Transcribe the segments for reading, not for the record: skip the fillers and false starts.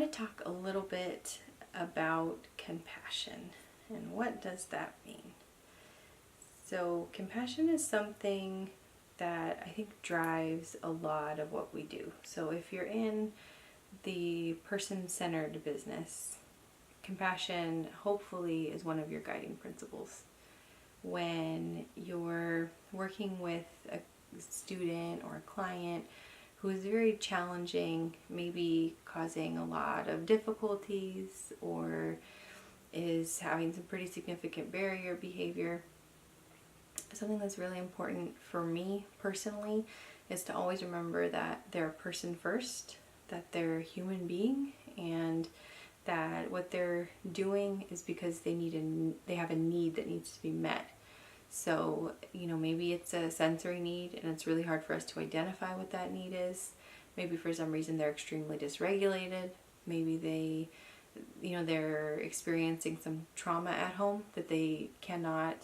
to talk a little bit about compassion and what does that mean. So compassion is something that I think drives a lot of what we do. So if you're in the person-centered business, compassion hopefully is one of your guiding principles. When you're working with a student or a client who is very challenging, maybe causing a lot of difficulties or is having some pretty significant barrier behavior, something that's really important for me personally is to always remember that they're a person first, that they're a human being, and that what they're doing is because they have a need that needs to be met. So, maybe it's a sensory need and it's really hard for us to identify what that need is. Maybe for some reason they're extremely dysregulated. Maybe they're experiencing some trauma at home that they cannot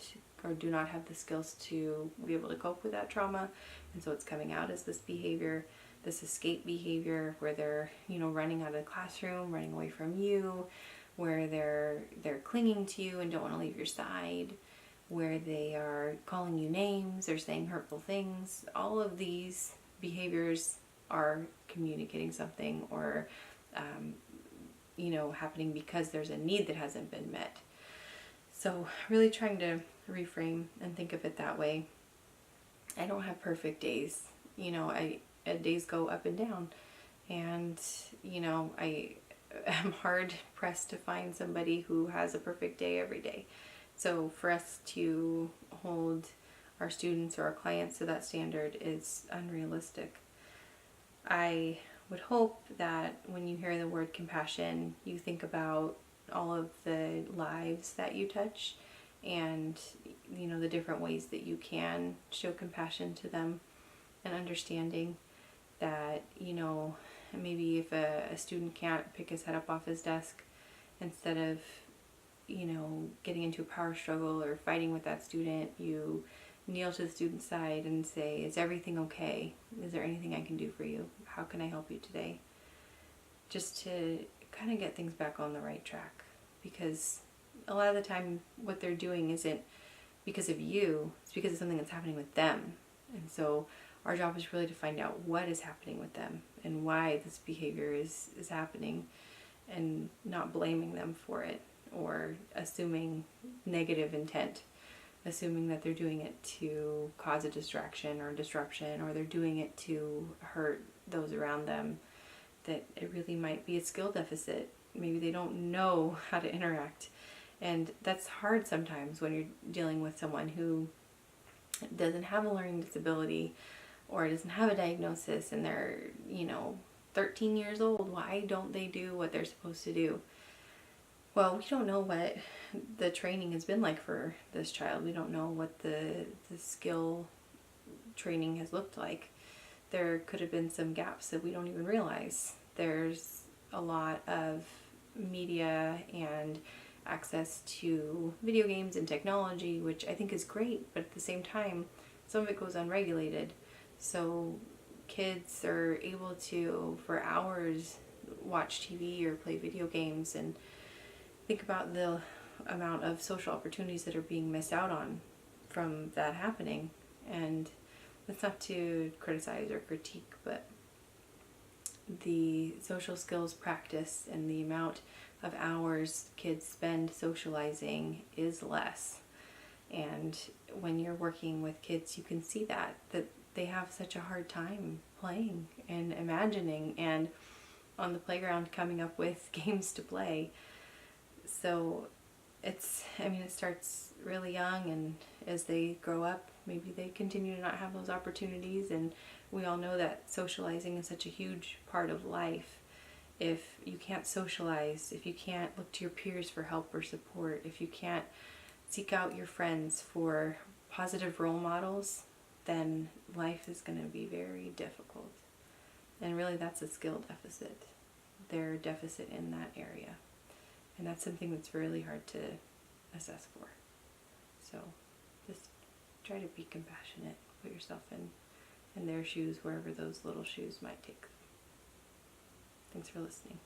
or do not have the skills to be able to cope with that trauma. And so it's coming out as this behavior, this escape behavior where they're, running out of the classroom, running away from you, where they're clinging to you and don't want to leave your side, where they are calling you names or saying hurtful things. All of these behaviors are communicating something or, happening because there's a need that hasn't been met. So really trying to reframe and think of it that way. I don't have perfect days. Days go up and down. And, I am hard pressed to find somebody who has a perfect day every day. So for us to hold our students or our clients to that standard is unrealistic. I would hope that when you hear the word compassion, you think about all of the lives that you touch and, the different ways that you can show compassion to them, and understanding that, maybe if a student can't pick his head up off his desk, instead of getting into a power struggle or fighting with that student, you kneel to the student's side and say, is everything okay? Is there anything I can do for you? How can I help you today? Just to kind of get things back on the right track. Because a lot of the time what they're doing isn't because of you, it's because of something that's happening with them. And so our job is really to find out what is happening with them and why this behavior is happening, and not blaming them for it or assuming negative intent, assuming that they're doing it to cause a distraction or disruption, or they're doing it to hurt those around them, that it really might be a skill deficit. Maybe they don't know how to interact. And that's hard sometimes when you're dealing with someone who doesn't have a learning disability or doesn't have a diagnosis and they're, 13 years old. Why don't they do what they're supposed to do? Well, we don't know what the training has been like for this child. We don't know what the skill training has looked like. There could have been some gaps that we don't even realize. There's a lot of media and access to video games and technology, which I think is great, but at the same time, some of it goes unregulated. So kids are able to, for hours, watch TV or play video games, and think about the amount of social opportunities that are being missed out on from that happening. And that's not to criticize or critique, but the social skills practice and the amount of hours kids spend socializing is less. And when you're working with kids, you can see that they have such a hard time playing and imagining and on the playground coming up with games to play. So it starts really young, and as they grow up, maybe they continue to not have those opportunities. And we all know that socializing is such a huge part of life. If you can't socialize, if you can't look to your peers for help or support, if you can't seek out your friends for positive role models, then life is going to be very difficult. And really that's a skill deficit. They're a deficit in that area. And that's something that's really hard to assess for. So just try to be compassionate. Put yourself in their shoes, wherever those little shoes might take them. Thanks for listening.